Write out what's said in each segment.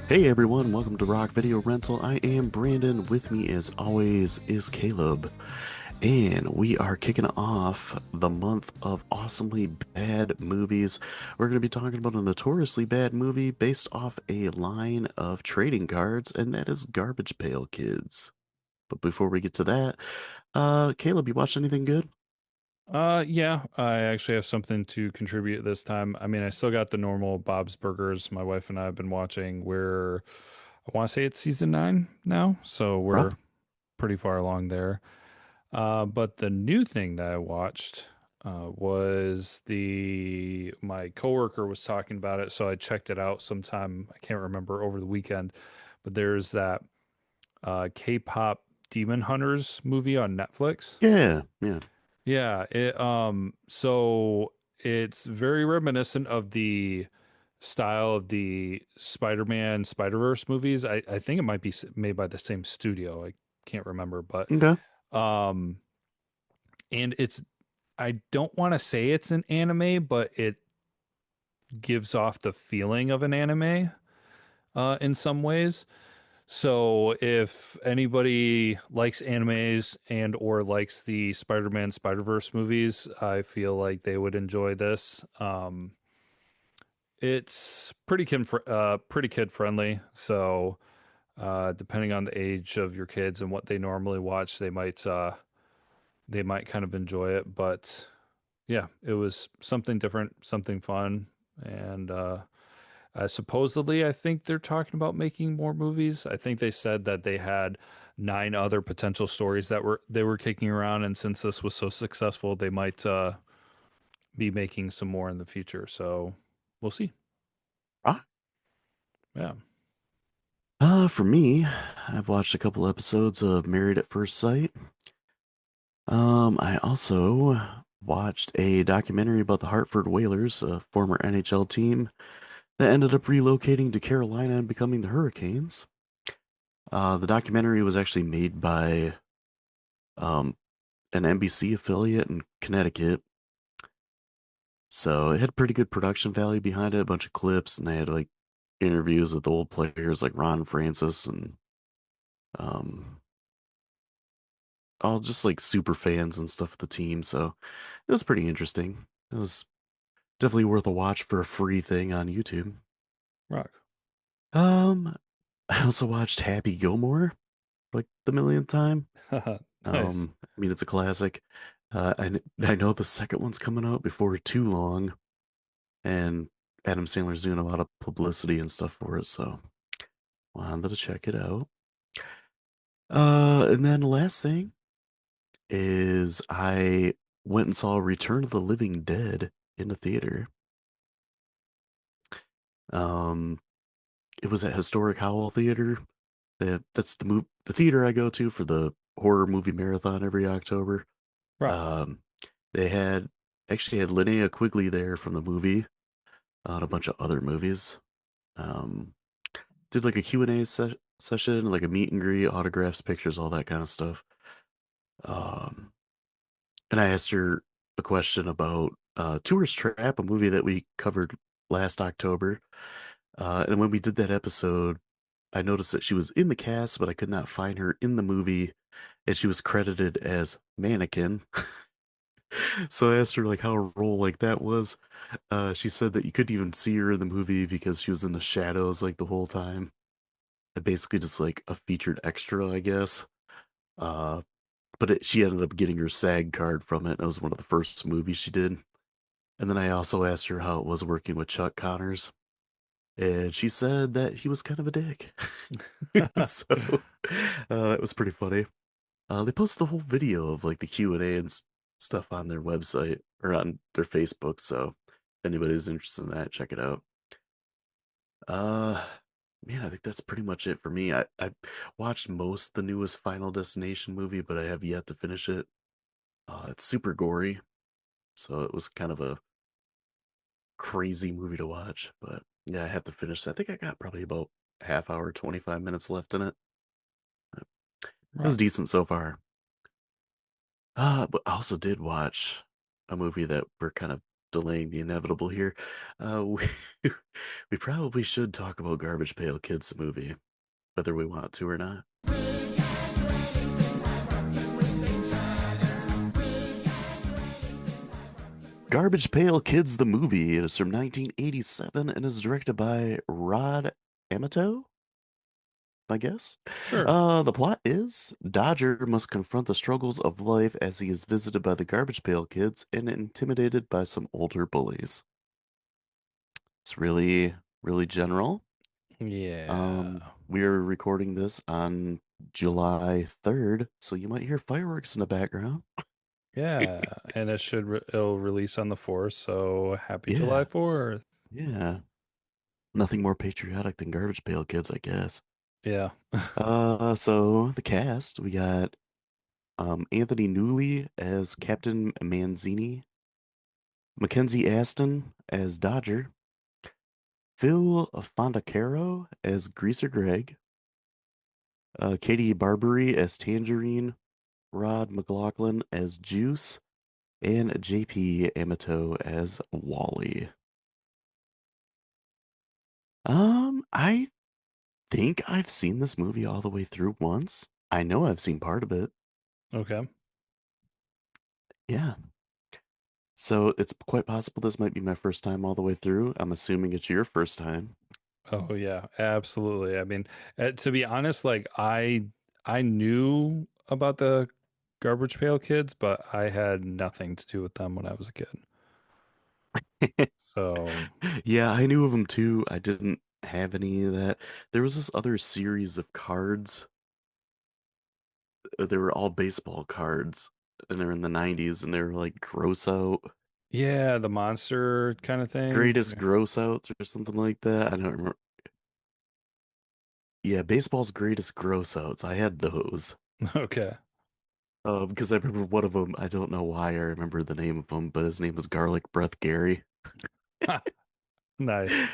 Hey everyone, welcome to Rock Video Rental. I am Brandon. With me, as always, is Caleb. And we are kicking off the month of awesomely bad movies. We're going to be talking about a notoriously bad movie based off a line of trading cards, and that is Garbage Pail Kids. But before we get to that, Caleb, you watched anything good? Yeah, I actually have something to contribute this time. I mean, I still got the normal Bob's Burgers. My wife and I have been watching. I want to say it's season 9 now, so Rock? we're pretty far along there. But the new thing that I watched was my coworker was talking about it, so I checked it out sometime. I can't remember over the weekend, but there's that K-pop Demon Hunters movie on Netflix. Yeah, yeah. Yeah, so it's very reminiscent of the style of the Spider-Man Spider-Verse movies. I think it might be made by the same studio. I can't remember, but Okay. um and it's I don't want to say it's an anime, but it gives off the feeling of an anime in some ways. So if anybody likes animes and or likes the Spider-Man Spider-Verse movies, I feel like they would enjoy this. It's pretty kid friendly. So depending on the age of your kids and what they normally watch, they might kind of enjoy it. But yeah, it was something different, something fun, and supposedly, I think they're talking about making more movies. I think they said that they had 9 other potential stories that they were kicking around, and since this was so successful, they might be making some more in the future. So we'll see. Rock? Yeah. For me, I've watched a couple episodes of Married at First Sight. I also watched a documentary about the Hartford Whalers, a former NHL team that ended up relocating to Carolina and becoming the Hurricanes. The documentary was actually made by um, an NBC affiliate in Connecticut, so it had pretty good production value behind it, a bunch of clips, and they had like interviews with old players like Ron Francis and um, all just like super fans and stuff of the team. So it was pretty interesting. It was definitely worth a watch for a free thing on YouTube. Rock. Um, I also watched Happy Gilmore like the millionth time. Nice. I mean, it's a classic. I know the second one's coming out before too long, and Adam Sandler's doing a lot of publicity and stuff for it, so wanted to check it out. And then the last thing is I went and saw Return of the Living Dead in the theater. Um, it was at Historic Howell Theater. That's the theater I go to for the horror movie marathon every October. Rock. Um, they had actually had Linnea Quigley there from the movie and a bunch of other movies. Um, did like a Q&A session, like a meet and greet, autographs, pictures, all that kind of stuff. Um, and I asked her a question about Tourist Trap, a movie that we covered last October. And when we did that episode, I noticed that she was in the cast, but I could not find her in the movie, and she was credited as Mannequin. So I asked her like how a role like that was. She said that you couldn't even see her in the movie because she was in the shadows like the whole time. And basically just like a featured extra, I guess. Uh, but she ended up getting her SAG card from it. And it was one of the first movies she did. And then I also asked her how it was working with Chuck Connors, and she said that he was kind of a dick. So that was pretty funny. They posted the whole video of like the Q&A and stuff on their website or on their Facebook. So if anybody's interested in that, check it out. Uh, man, I think that's pretty much it for me. I watched most the newest Final Destination movie, but I have yet to finish it. It's super gory, so it was kind of a crazy movie to watch. But yeah, I have to finish. I think I got probably about half hour, 25 minutes left in it. It was Rock. decent so far. But I also did watch a movie that we're kind of delaying the inevitable here. We, we probably should talk about Garbage Pail Kids the movie, whether we want to or not. Garbage Pail Kids the movie. It is from 1987 and is directed by Rod Amato, I guess. Sure. The plot is Dodger must confront the struggles of life as he is visited by the Garbage Pail Kids and intimidated by some older bullies. It's really, really general. Yeah. We are recording this on July 3rd, so you might hear fireworks in the background. Yeah. And it'll release on the 4th, so happy July Yeah, 4th. yeah. Nothing more patriotic than Garbage Pail Kids, I guess. Yeah. So the cast, we got Anthony Newley as Captain Manzini, Mackenzie Aston as Dodger, Phil Fondacaro as Greaser Greg, Katie Barbary as Tangerine, Rod McLaughlin as Juice, and JP Amato as Wally. I think I've seen this movie all the way through once. I know I've seen part of it. Okay. Yeah. So it's quite possible this might be my first time all the way through. I'm assuming it's your first time. Oh yeah, absolutely. I mean, to be honest, like I knew about the Garbage Pail Kids, but I had nothing to do with them when I was a kid. So, Yeah, I knew of them too. I didn't have any of that. There was this other series of cards. They were all baseball cards, and they're in the 90s, and they were like gross out, yeah, the monster kind of thing. greatest gross outs or something like that. I don't remember. Yeah, baseball's greatest gross outs. I had those. Okay. Because I remember one of them. I don't know why I remember the name of him, but his name was Garlic Breath Gary. Nice.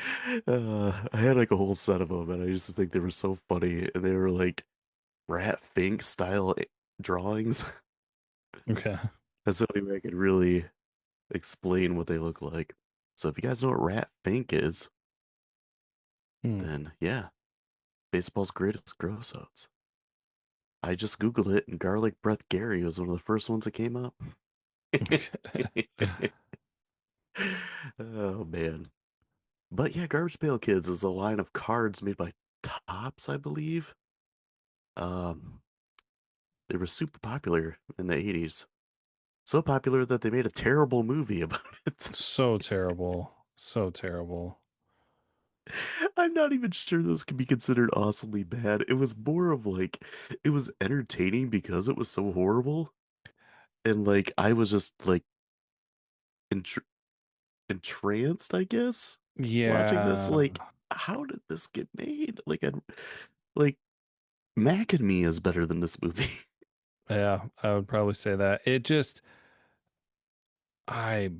I had like a whole set of them, and I used to think they were so funny, and they were like Rat Fink style drawings. Okay. That's the only way I could really explain what they look like. So if you guys know what Rat Fink is, Hmm. then yeah, baseball's greatest gross outs. I just Googled it, and Garlic Breath Gary was one of the first ones that came up. Okay. Oh man. But yeah, Garbage Pail Kids is a line of cards made by Tops, I believe. Um, they were super popular in the 80s. So popular that they made a terrible movie about it. So terrible. So terrible. I'm not even sure this can be considered awesomely bad. It was more of like, it was entertaining because it was so horrible. And like, I was just like entr entranced, I guess, watching this. Yeah. Like, how did this get made? Like, Mac and Me is better than this movie. Yeah, I would probably say that. It just I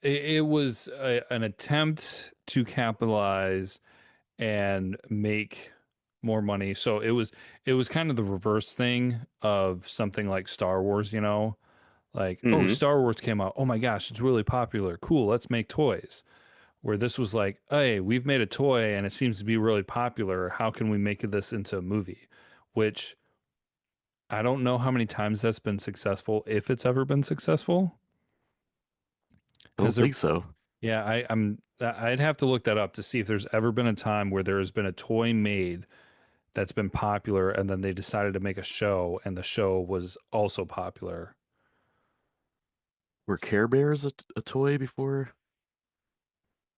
it was an attempt to capitalize and make more money. So it was kind of the reverse thing of something like Star Wars, like, oh, Hmm. Star Wars came out. Oh my gosh, it's really popular. Cool, let's make toys. Where this was like, hey, we've made a toy and it seems to be really popular. How can we make this into a movie? Which I don't know how many times that's been successful, if it's ever been successful. I Has don't there think so. Yeah, I'd have to look that up to see if there's ever been a time where there has been a toy made that's been popular and then they decided to make a show and the show was also popular. Were Care Bears a toy before?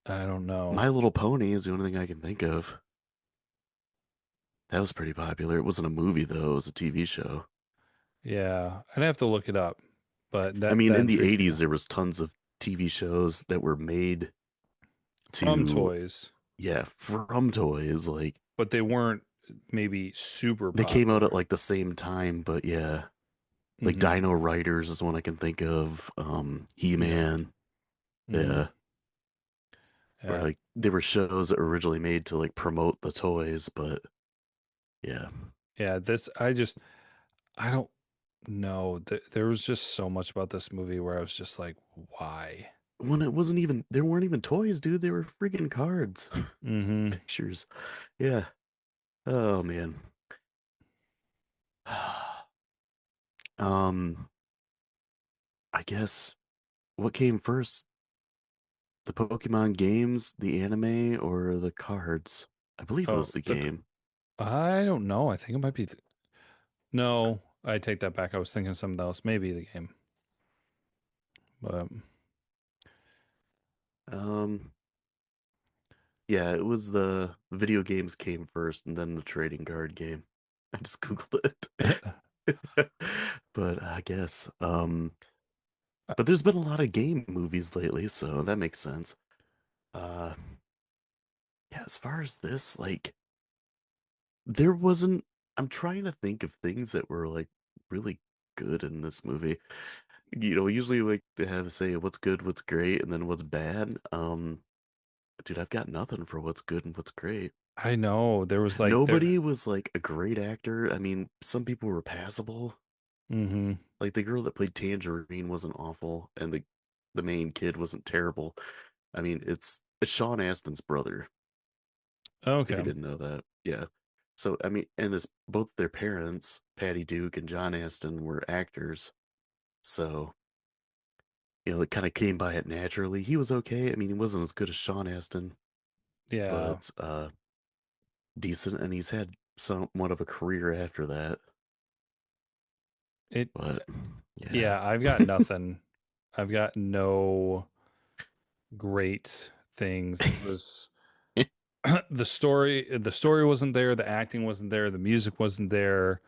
I don't know. My Little Pony is the only thing I can think of. That was pretty popular. It wasn't a movie though, it was a TV show. Yeah, I'd have to look it up, but I that mean, that in the intrigued me. 80s, there was tons of TV shows that were made From to, toys, yeah, from toys. Like, but they weren't maybe super they came out at popular. like the same time, but yeah. Like Hmm. Dino Riders is one I can think of. Yeah. He-Man. Hmm. Yeah. Where Yeah. like they were shows that were originally made to like promote the toys, but yeah. Yeah. I don't. No, there was just so much about this movie where I was just like, why? When it wasn't even, there weren't even toys, dude. They were freaking cards, Mm-hmm. pictures. Yeah. Oh man. Um, I guess what came first, the Pokemon games, the anime, or the cards? I believe it Oh, was the the game. I don't know. I think it might be. No, I take that back. I was thinking something else. Maybe the game, but Um, yeah, it was the video games came first and then the trading card game. I just Googled it. But I guess, but there's been a lot of game movies lately, so that makes sense. Uh, yeah, as far as this, like, there wasn't, I'm trying to think of things that were like really good in this movie. Usually we like to have say what's good, what's great, and then what's bad. Dude, I've got nothing for what's good and what's great. I know there was like there. Nobody was like a great actor. I mean, some people were passable. Mm-hmm. Like the girl that played Tangerine wasn't awful, and the main kid wasn't terrible. I mean, it's Sean Astin's brother, if you Okay. didn't know that. Yeah. So I mean, and this both their parents, Patty Duke and John Astin, were actors. So it kind of came by it naturally. He was okay. I mean, he wasn't as good as Sean Astin, Yeah. but decent, and he's had somewhat of a career after that. It. But yeah, Yeah. I've got nothing. I've got no great things. There was the story. The story wasn't there. The acting wasn't there. The music wasn't there.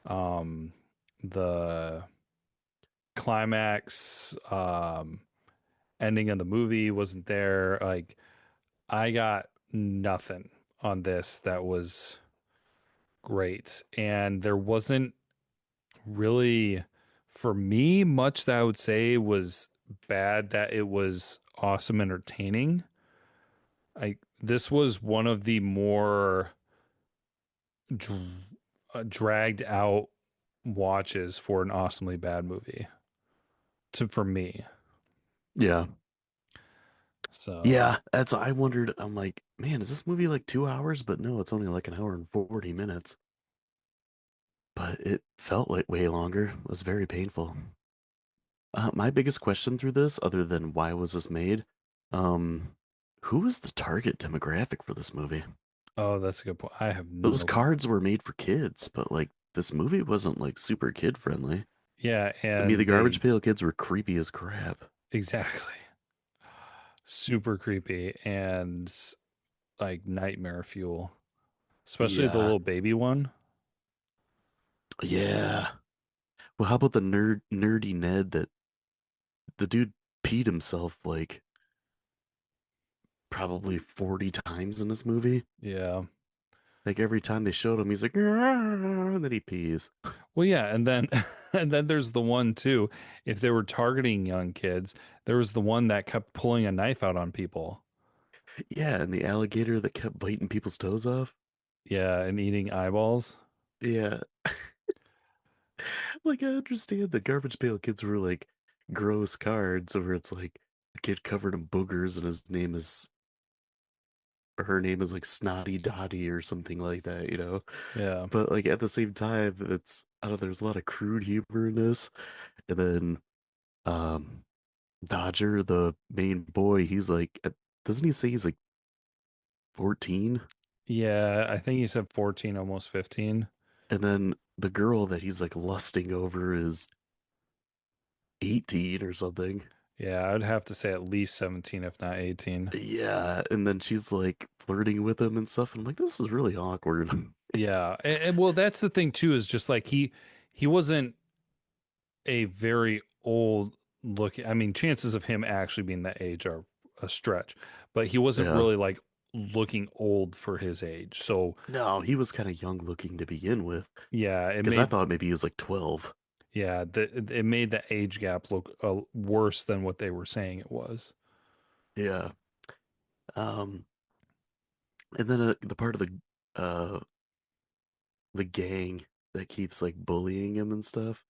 Um, the climax, ending of the movie wasn't there. Like I got nothing on this that was great. And there wasn't really, for me, much that I would say was bad, that it was awesome entertaining. This was one of the more dragged out watches for an awesomely bad movie for me. yeah, So, yeah. That's I wondered. I'm like, man, is this movie like 2 hours? But no, it's only like an hour and 40 minutes. But it felt like way longer. It was very painful. My biggest question through this, other than why was this made, um, who was the target demographic for this movie? oh, that's a good point. I have Those no. cards were made for kids, but like this movie wasn't like super kid friendly. Yeah, I mean, the and Garbage they Pail Kids were creepy as crap. exactly super creepy and like nightmare fuel, especially the Yeah, little baby one. yeah. Well, how about the nerdy Ned that the dude peed himself like probably 40 times in this movie? Yeah. Like every time they showed him, he's like, "Arrgh," and then he pees. Well, yeah, and then and then there's the one too. If they were targeting young kids, there was the one that kept pulling a knife out on people. Yeah, and the alligator that kept biting people's toes off. Yeah, and eating eyeballs. Yeah, like I understand the Garbage Pail Kids were like gross cards where it's like a kid covered in boogers and his name is or her name is like Snotty Dotty or something like that. Yeah. But like at the same time, it's I don't know, there's a lot of crude humor in this. And then um Dodger, the main boy, he's like doesn't he say he's like 14? Yeah, I think he said 14, almost 15. And then the girl that he's like lusting over is 18 or something. Yeah, I'd have to say at least 17, if not 18. Yeah, and then she's like flirting with him and stuff. And I'm like, this is really awkward. Yeah, and well, that's the thing too, is just like he wasn't a very old look. I mean, chances of him actually being that age are a stretch, but he wasn't Yeah. really like looking old for his age. So No, he was kind of young looking to begin with yeah, because I thought maybe he was like 12. it made the age gap look worse than what they were saying it was. Yeah. Um, and then the part of uh the gang. that keeps like bullying him and stuff.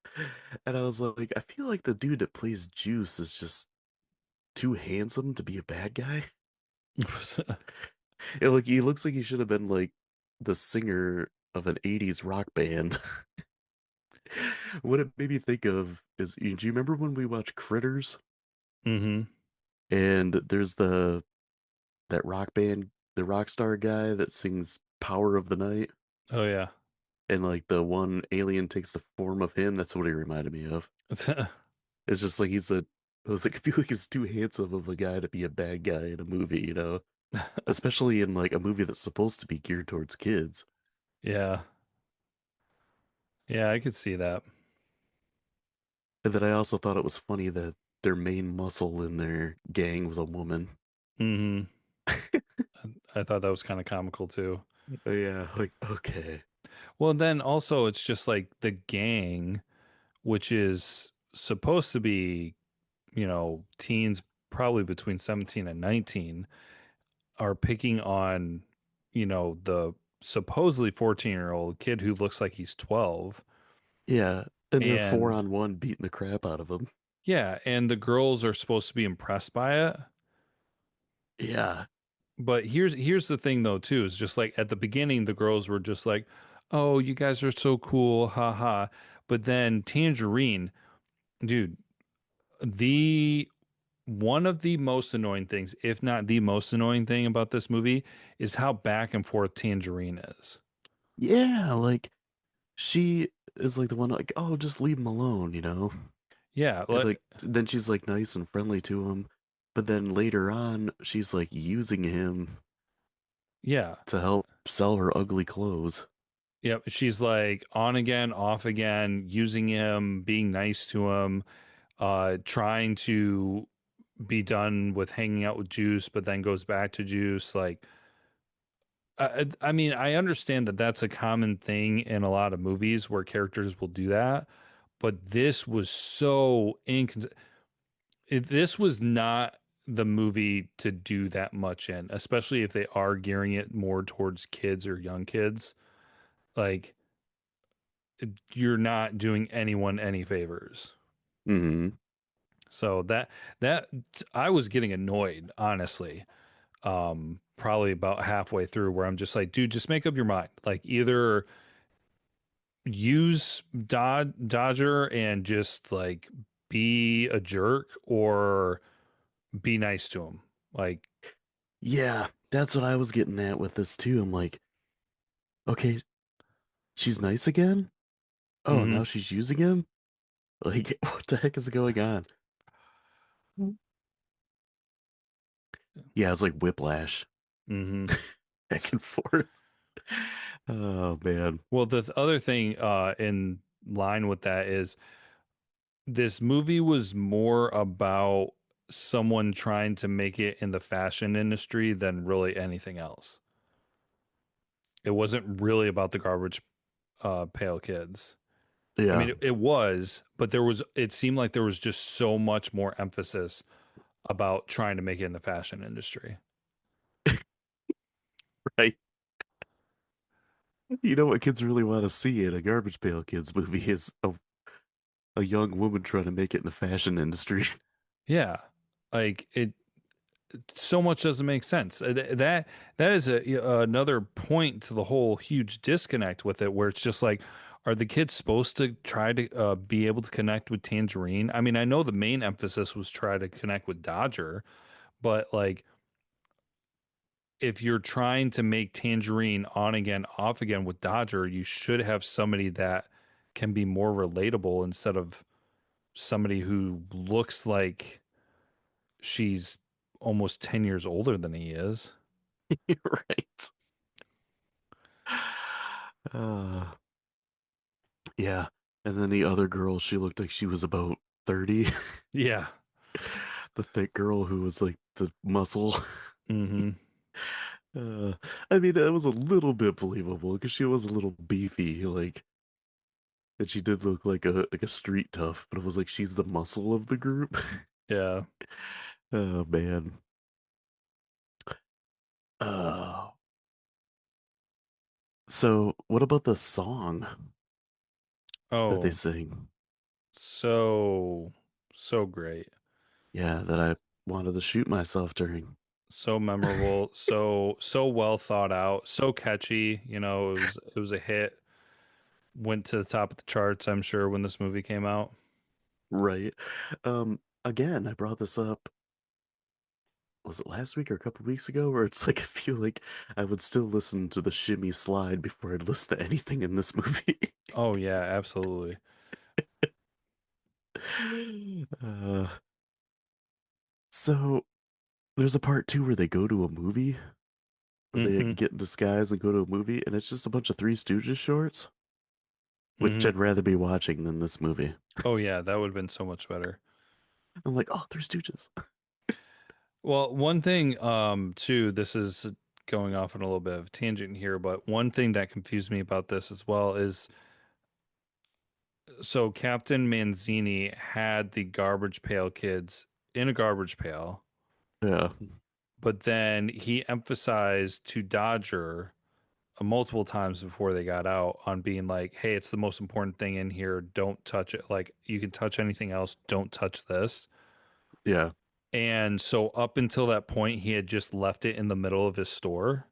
And I was like, I feel like the dude that plays Juice is just too handsome to be a bad guy. And like he looks like he should have been like the singer of an 80s rock band. What it made me think of is, do you remember when we watched Critters? hmm And there's the that rock band, the rock star guy that sings Power of the Night, Oh yeah. and like the one alien takes the form of him. That's what he reminded me of. It's just like he's a. I was like, I feel like he's too handsome of a guy to be a bad guy in a movie, you know? Especially in like a movie that's supposed to be geared towards kids. Yeah. Yeah, I could see that. And then I also thought it was funny that their main muscle in their gang was a woman. hmm I thought that was kind of comical too. Oh, yeah, like okay. Well, then also it's just like the gang, which is supposed to be, teens probably between 17 and 19 are picking on, the supposedly 14-year-old kid who looks like he's 12. Yeah, and they're four And on one beating the crap out of him. yeah, and the girls are supposed to be impressed by it. Yeah, But here's the thing though too, is just like at the beginning the girls were just like, "Oh, you guys are so cool, ha ha." But then Tangerine, dude, the one of the most annoying things, if not the most annoying thing about this movie, is how back and forth Tangerine is. yeah, like she is like the one like, oh, just leave him alone, you know? Yeah, And like then she's like nice and friendly to him, but then later on she's like using him yeah, to help sell her ugly clothes. yep. She's like on again, off again, using him, being nice to him, trying to be done with hanging out with Juice, but then goes back to Juice. Like, I mean, I understand that that's a common thing in a lot of movies where characters will do that, but this was so inconsistent. This was not the movie to do that much in, especially if they are gearing it more towards kids or young kids. Like, you're not doing anyone any favors. Hmm. So that I was getting annoyed, honestly. Probably about halfway through where I'm just like, dude, just make up your mind. Like either use Dodger and just like be a jerk or be nice to him. Like, Yeah, that's what I was getting at with this too. I'm like, okay, she's nice again? Oh, mm-hmm, now she's using him? Like, what the heck is going on? Mm. Yeah, it's like whiplash mm-hmm. back and forth. Oh man. Well, the other thing in line with that is this movie was more about someone trying to make it in the fashion industry than really anything else. It wasn't really about the garbage pail kids. I Yeah, mean, it was, but it seemed like there was just so much more emphasis about trying to make it in the fashion industry. right. You know what kids really want to see in a Garbage Pail Kids movie is a young woman trying to make it in the fashion industry. Yeah. Like so much doesn't make sense. That is another point to the whole huge disconnect with it, where it's just like, are the kids supposed to try to be able to connect with Tangerine? I mean, I know the main emphasis was try to connect with Dodger, but like, if you're trying to make Tangerine on again, off again with Dodger, you should have somebody that can be more relatable instead of somebody who looks like she's almost 10 years older than he is. Right. Uh, yeah. And then the other girl, she looked like she was about 30. Yeah. The thick girl who was like the muscle. hmm Uh, I mean, it was a little bit believable because she was a little beefy, like, and she did look like a street tough, but it was like she's the muscle of the group. Yeah. Oh man. Uh, so what about the song? that they Oh, sing. so so great. Yeah, that I wanted to shoot myself during. So memorable, so well thought out, so catchy. It was a hit. Went to the top of the charts, I'm sure, when this movie came out. Right. Again, I brought this up, was it last week or a couple weeks ago, where it's like I feel like I would still listen to the shimmy slide before I'd listen to anything in this movie. Oh yeah, absolutely. uh, so there's a part two where they go to a movie, where they Mm-hmm. get in disguise and go to a movie, and it's just a bunch of Three Stooges shorts, which Mm-hmm. I'd rather be watching than this movie. Oh yeah, that would have been so much better. I'm like, oh, Three Stooges. Well, one thing, too, this is going off on a little bit of a tangent here, but one thing that confused me about this as well is so Captain Manzini had the Garbage Pail Kids in a garbage pail, Yeah, but then he emphasized to Dodger multiple times before they got out on being like, hey, it's the most important thing in here. Don't touch it. Like, you can touch anything else. Don't touch this. yeah. And so, up until that point, he had just left it in the middle of his store,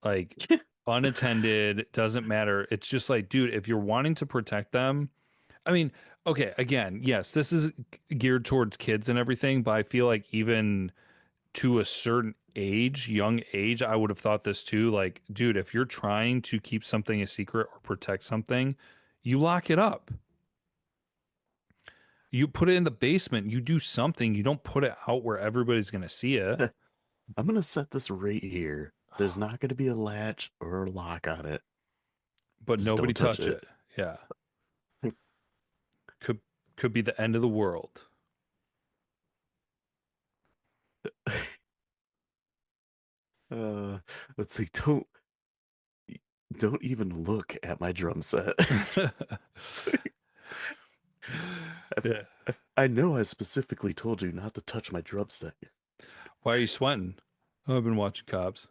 like unattended. Doesn't matter. It's just like, dude, if you're wanting to protect them, I mean, okay, again, yes, this is geared towards kids and everything, but I feel like even to a certain age, young age, I would have thought this too. Like, dude, if you're trying to keep something a secret or protect something, you lock it up. You put it in the basement. You do something. You don't put it out where everybody's going to see it, I'm gonna set this right here. There's not gonna be a latch or a lock on it. but Just nobody don't touch touch it. it. Yeah. Could could be the end of the world. Uh, let's see. Don't even look at my drum set. It's like, Yeah. I know I specifically told you not to touch my drum set. Why are you sweating? Oh, I've been watching Cops.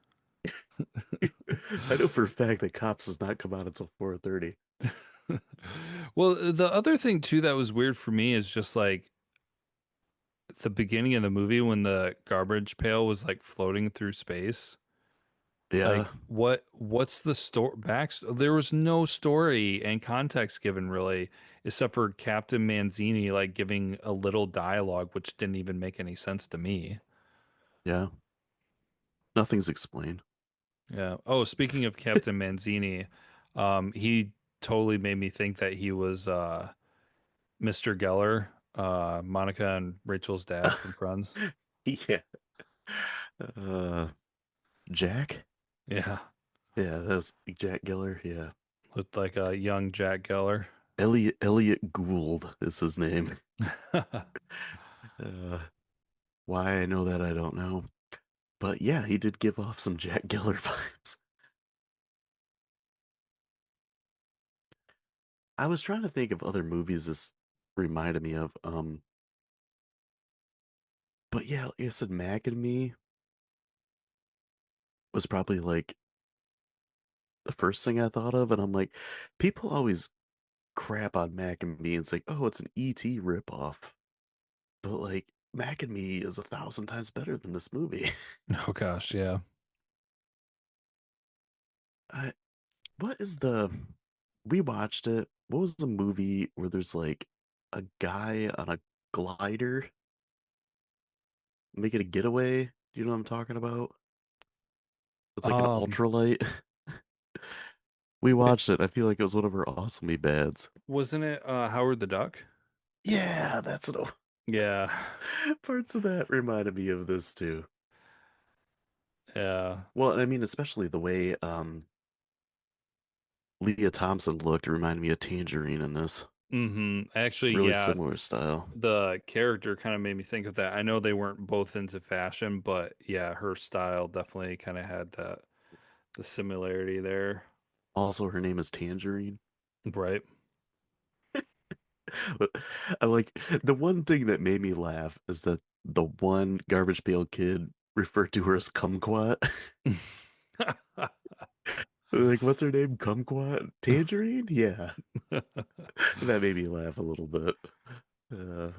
I know for a fact that Cops does not come out until 4:30. Well, the other thing too that was weird for me is just like the beginning of the movie when the garbage pail was like floating through space. Yeah, Like what's the story back? There was no story and context given really, except for Captain Manzini like giving a little dialogue, which didn't even make any sense to me. yeah. Nothing's explained. Yeah. Oh, speaking of Captain Manzini, he totally made me think that he was Mr. Geller, Monica and Rachel's dad from Friends. Yeah. Uh, Jack? Yeah. Yeah, that's Jack Giller. Yeah. Looked like a young Jack Geller. Elliot Gould is his name. Uh, why I know that I don't know. But yeah, he did give off some Jack Geller vibes. I was trying to think of other movies this reminded me of. But yeah, like I said, Mac and Me was probably like the first thing I thought of, and I'm like, people always crap on Mac and Me and say, oh, it's an ET ripoff. But like, Mac and Me is 1,000 times better than this movie. Oh gosh, yeah. I, what is the? We watched it. What was the movie where there's like a guy on a glider making a getaway? Do you know what I'm talking about? It's like an Um, ultralight. We wait, watched it. I feel like it was one of our awesomely bads. wasn't it Howard the Duck? Yeah, that's what it Yeah. was. Parts of that reminded me of this too. Yeah. Well, I mean, especially the way Leah Thompson looked reminded me of Tangerine in this. Actually, Really yeah, similar style. the character kind of made me think of that. I know they weren't both into fashion, but yeah, her style definitely kind of had the similarity there. Also, her name is Tangerine. Right. But I like the one thing that made me laugh is that the one garbage pail kid referred to her as kumquat. Like, what's her name? Kumquat? Tangerine? Yeah. That made me laugh a little bit. Uh,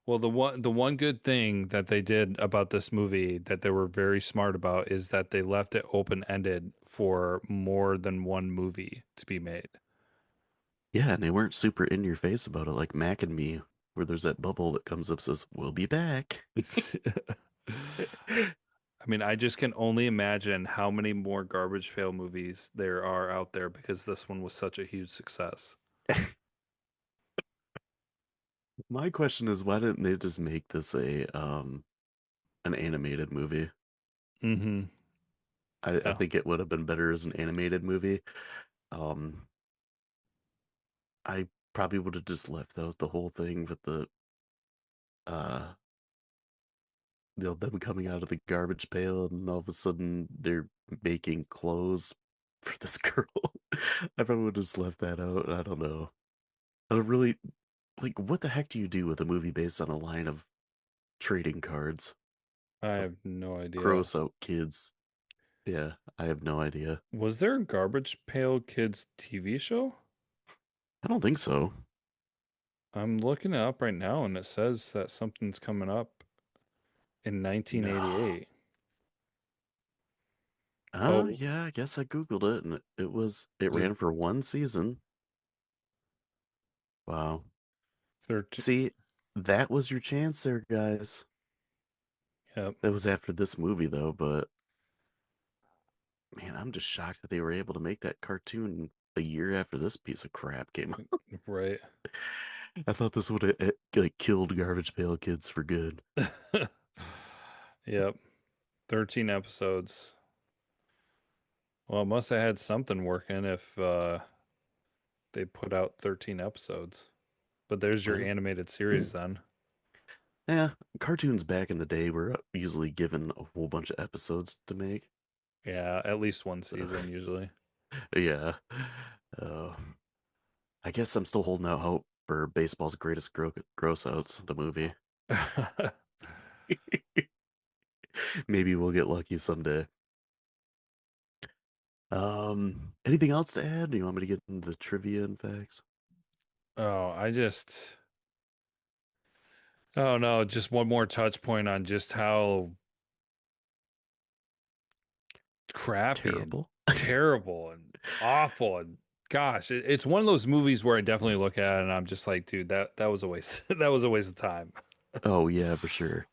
Well, the one good thing that they did about this movie that they were very smart about is that they left it open-ended for more than one movie to be made. yeah, and they weren't super in your face about it like Mac and Me, where there's that bubble that comes up says, "We'll be back." I mean, I just can only imagine how many more Garbage Pail movies there are out there because this one was such a huge success. My question is, why didn't they just make this a an animated movie? Mm-hmm. I Yeah. think it would have been better as an animated movie. Um, I probably would have just left out the whole thing with uh them coming out of the garbage pail and all of a sudden they're making clothes for this girl. I probably would have just left that out. I don't know. I don't really like what the heck do you do with a movie based on a line of trading cards I of have no idea. gross out kids? Yeah, I have no idea. Was there a Garbage Pail Kids TV show? I don't think so. I'm looking it up right now and it says that something's coming up in No. 1988. Oh, Yeah, I guess I Googled it and it is it ran for one season. Wow. 13? See, that was your chance there, guys. Yep. That was after this movie though, but man, I'm just shocked that they were able to make that cartoon a year after this piece of crap came out. Right. I thought this would have like killed Garbage Pail Kids for good. Yep. 13 episodes. Well, it must have had something working if they put out 13 episodes. But there's your Well, animated series then. yeah, cartoons back in the day were usually given a whole bunch of episodes to make. Yeah, at least one So, season usually. yeah. Uh, I guess I'm still holding out hope for baseball's greatest gross outs, the movie. Maybe we'll get lucky someday. Anything else to add? Do you want me to get into the trivia and facts? Oh, oh no, just one more touch point on just how crappy and Terrible. terrible and awful and gosh, it's one of those movies where I definitely look at it and I'm just like, dude, that was a waste. That was a waste of time. Oh yeah, for sure.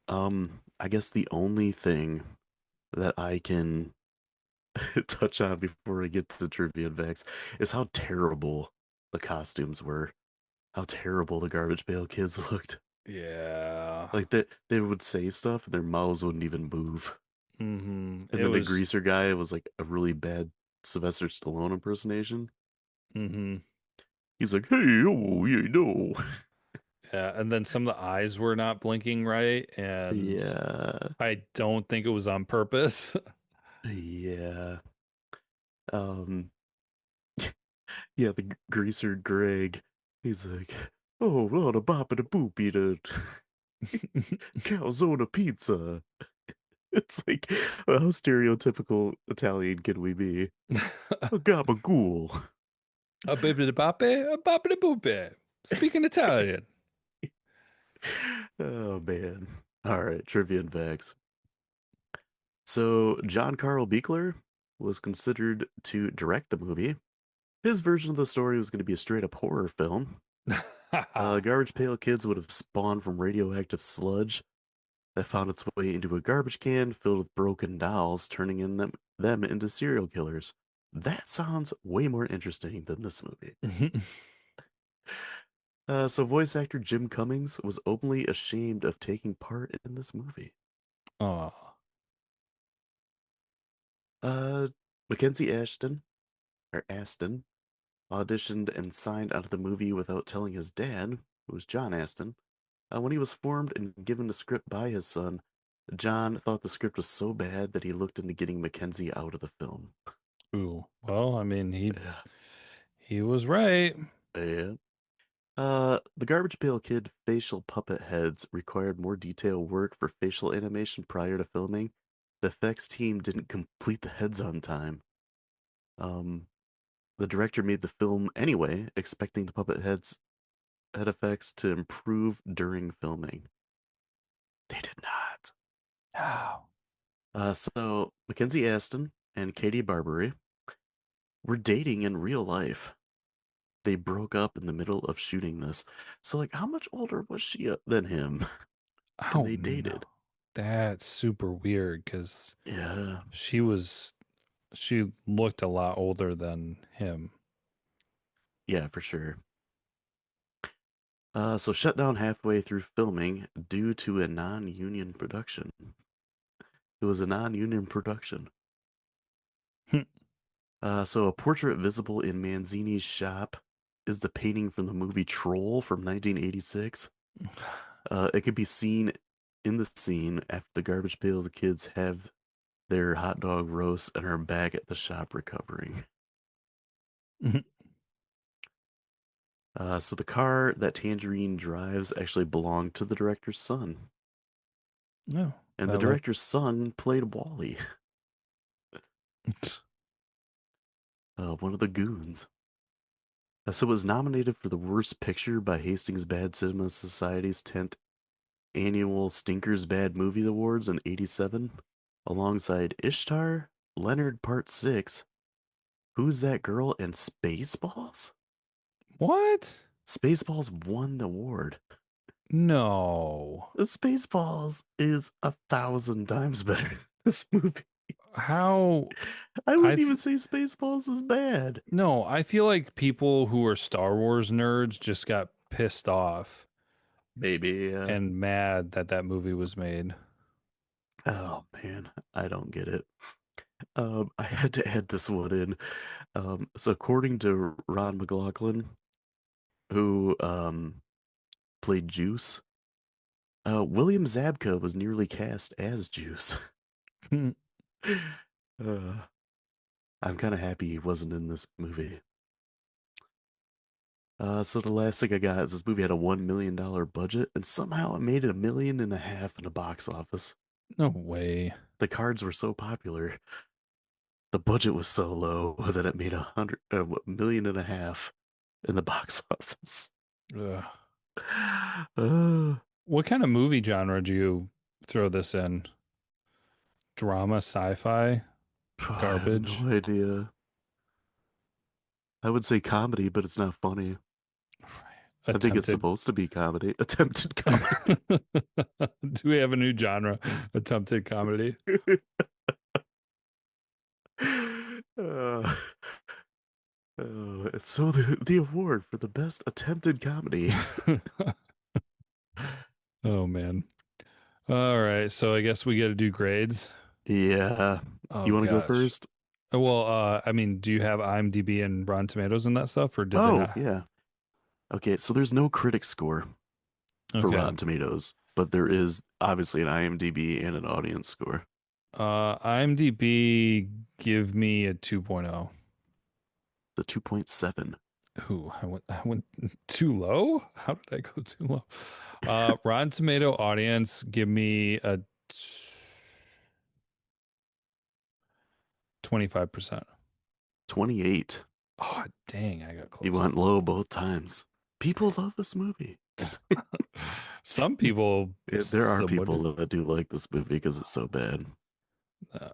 I guess the only thing that I can touch on before I get to the trivia and facts is how terrible the costumes were. How terrible the Garbage Pail Kids looked. Yeah. Like they would say stuff and their mouths wouldn't even move. And It then the was. greaser guy was like a really bad Sylvester Stallone impersonation. Hmm. He's like, "Hey, oh yeah, no." Yeah, and then some of the eyes were not blinking right, and Yeah, I don't think it was on purpose. yeah. Um, yeah, the greaser Greg. He's like, "Oh, what a bop and a boop, eat a calzone pizza." It's like, well, how stereotypical Italian can we be? A gabagool. A baby de bape, a bape de boope. Speaking Italian. Oh man. All right, trivia and facts. So John Carl Buechler was considered to direct the movie. His version of the story was going to be a straight up horror film. Garbage Pail Kids would have spawned from radioactive sludge that found its way into a garbage can filled with broken dolls, turning them into serial killers. That sounds way more interesting than this movie. So voice actor Jim Cummings was openly ashamed of taking part in this movie. Oh. Uh, Mackenzie Aston, auditioned and signed onto the movie without telling his dad, who was John Aston. When he was formed and given the script by his son, John thought the script was so bad that he looked into getting Mackenzie out of the film. Ooh. Well, I mean, he Yeah. he was right. Yeah. The Garbage Pail Kid facial puppet heads required more detailed work for facial animation prior to filming. The effects team didn't complete the heads on time. Um, the director made the film anyway, expecting the head effects to improve during filming. They did not. Oh. So Mackenzie Aston and Katie Barbary were dating in real life. They broke up in the middle of shooting this. So, like, how much older was she than him? And Oh they no. dated. That's super weird because Yeah, she was she looked a lot older than him. yeah, for sure. So shut down halfway through filming due to a non-union production. It was a non-union production. So a portrait visible in Manzini's shop is the painting from the movie Troll from 1986. It could be seen in the scene after the garbage pail. The kids have their hot dog roast and are back at the shop recovering. So the car that Tangerine drives actually belonged to the director's son, No, and the that like director's son played Wally, one of the goons. So it was nominated for the Worst Picture by Hastings Bad Cinema Society's 10th annual Stinkers Bad Movie Awards in '87, alongside Ishtar, Leonard Part 6, Who's That Girl, and Spaceballs? what? Spaceballs won the award. No. The Spaceballs is 1,000 times better than this movie. How I I wouldn't th- even say Spaceballs is bad. no, I feel like people who are Star Wars nerds just got pissed off Maybe. and mad that that movie was made. Oh man, I don't get it. I had to add this one in. So according to Ron McLaughlin, who played Juice, William Zabka was nearly cast as Juice. uh, I'm kind of happy he wasn't in this movie. So the last thing I got is this movie had a $1 million budget, and somehow it made it 1.5 million in the box office. No way. The cards were so popular, the budget was so low that it made 1.5 million in the box office. Ugh. Uh, What kind of movie genre do you throw this in? Drama, sci-fi, I have garbage? no idea. I would say comedy, but it's not funny. I think it's Attempted. supposed to be comedy, attempted comedy. Do we have a new genre? Attempted comedy. uh, so the award for the best attempted comedy. Oh man. All right, so I guess we got to do grades. Yeah. Oh You want to go gosh. first? Well, I mean, do you have IMDb and Rotten Tomatoes and that stuff, or did they Oh, not? yeah. Okay, so there's no critic score for Okay. Rotten Tomatoes, but there is obviously an IMDb and an audience score. IMDb give me a 2.0. The 2.7. Ooh, I went too low? How did I go too low? Rotten Tomato audience give me a 25%. 28. Oh, dang, I got You close. went low both times. People love this movie. Some people, There are some would. people that do like this movie because it's so bad.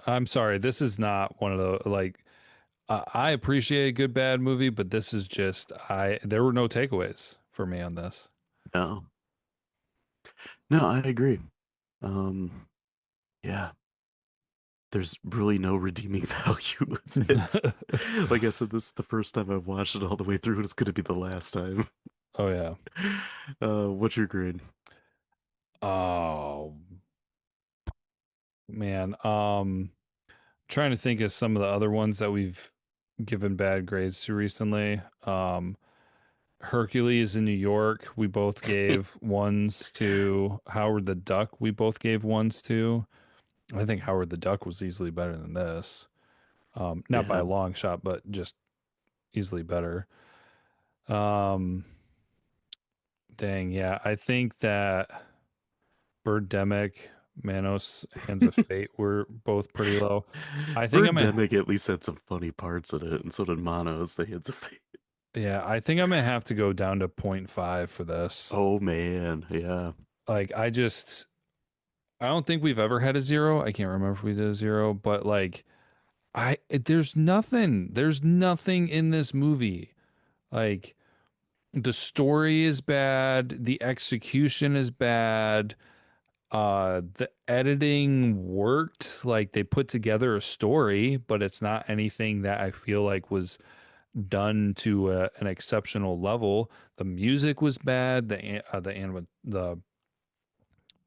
I'm sorry, this is not one of the like. I appreciate a good bad movie, but this is just I. There were no takeaways for me on this. No, no, I agree. Um, yeah, there's really no redeeming value with it. Like I said, this is the first time I've watched it all the way through, and it's going to be the last time. Oh yeah. What's your grade? Oh man. Trying to think of some of the other ones that we've given bad grades to recently. Hercules in New York, we both gave ones to. Howard the Duck, we both gave ones to. I think Howard the Duck was easily better than this. Not by Yeah, a long shot, but just easily better. Um, Dang, yeah. I think that Birdemic Manos, Hands of Fate were both pretty low. I think I'm gonna, Birdemic at least had some funny parts in it, and so did Mono's The Hands of Fate. yeah, I think I'm gonna have to go down to point 0.5 for this. Oh man, yeah. Like, I don't think we've ever had a zero. I can't remember if we did a zero, but like, there's nothing in this movie. Like, the story is bad, the execution is bad, the editing worked, like they put together a story, but it's not anything that I feel like was done to an exceptional level. The music was bad, the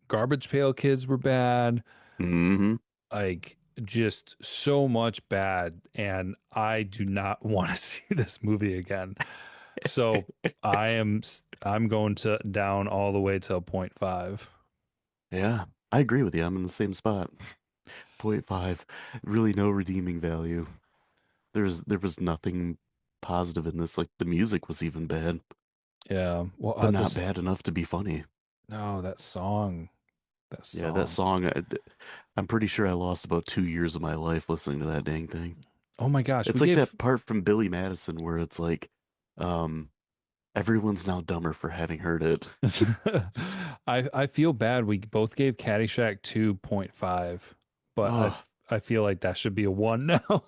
Garbage Pail Kids were bad, Hmm. like just so much bad, and I do not want to see this movie again. So I'm going to down all the way to a point 0.5. Yeah, I agree with you. I'm in the same spot. Point 0.5. Really no redeeming value. There was nothing positive in this. Like the music was even bad, Yeah. Well, but not this bad enough to be funny. no, that song, that Yeah, that song. song, I'm pretty sure I lost about 2 years of my life listening to that dang thing. Oh my gosh, It's we like gave that part from Billy Madison where it's like, um, everyone's now dumber for having heard it. I feel bad. We both gave Caddyshack 2.5, but Oh, I feel like that should be a 1 now.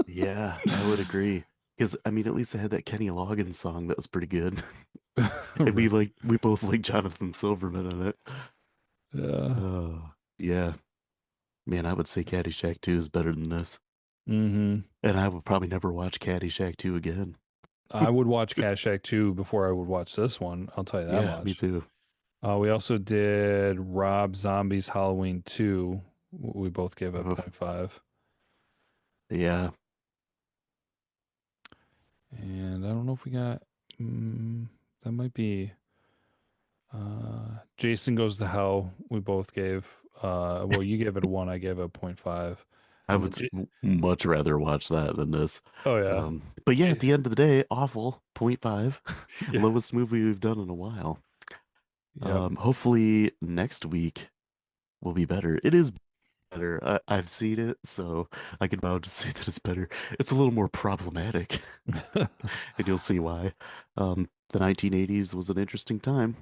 yeah, I would agree. Because I mean, at least I had that Kenny Loggins song that was pretty good, and Right. we both like Jonathan Silverman in it. Yeah. Oh, yeah, man, I would say Caddyshack 2 is better than this, Mm-hmm. and I would probably never watch Caddyshack 2 again. I would watch Caddyshack 2 before I would watch this one. I'll tell you that Yeah, me much. too. We also did Rob Zombie's Halloween 2. We both gave it Ugh, point 0.5. yeah, And I don't know if we got, mm, that might be Jason Goes to Hell. We both gave, well, you gave it a 1, I gave it a point 0.5. I And then, would much rather watch that than this. oh, yeah. But yeah, at J- the end of the day, awful. Point 0.5. yeah. Lowest movie we've done in a while. Yep. Hopefully next week will be better. It is better. I've seen it, so I can vouch to say that it's better. It's a little more problematic, and you'll see why. The 1980s was an interesting time.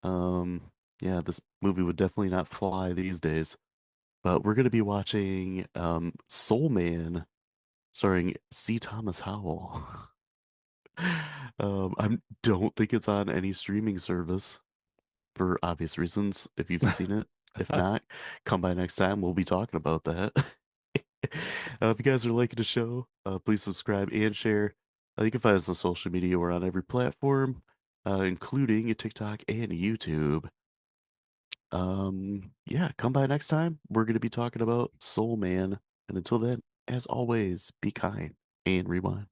Yeah, this movie would definitely not fly these days. But we're gonna be watching Soul Man, starring C. Thomas Howell. I don't think it's on any streaming service for obvious reasons, if you've seen it. If not, come by next time. We'll be talking about that. If you guys are liking the show, please subscribe and share. You can find us on social media. We're on every platform, including TikTok and YouTube. Yeah, come by next time. We're going to be talking about Soul Man. And until then, as always, be kind and rewind.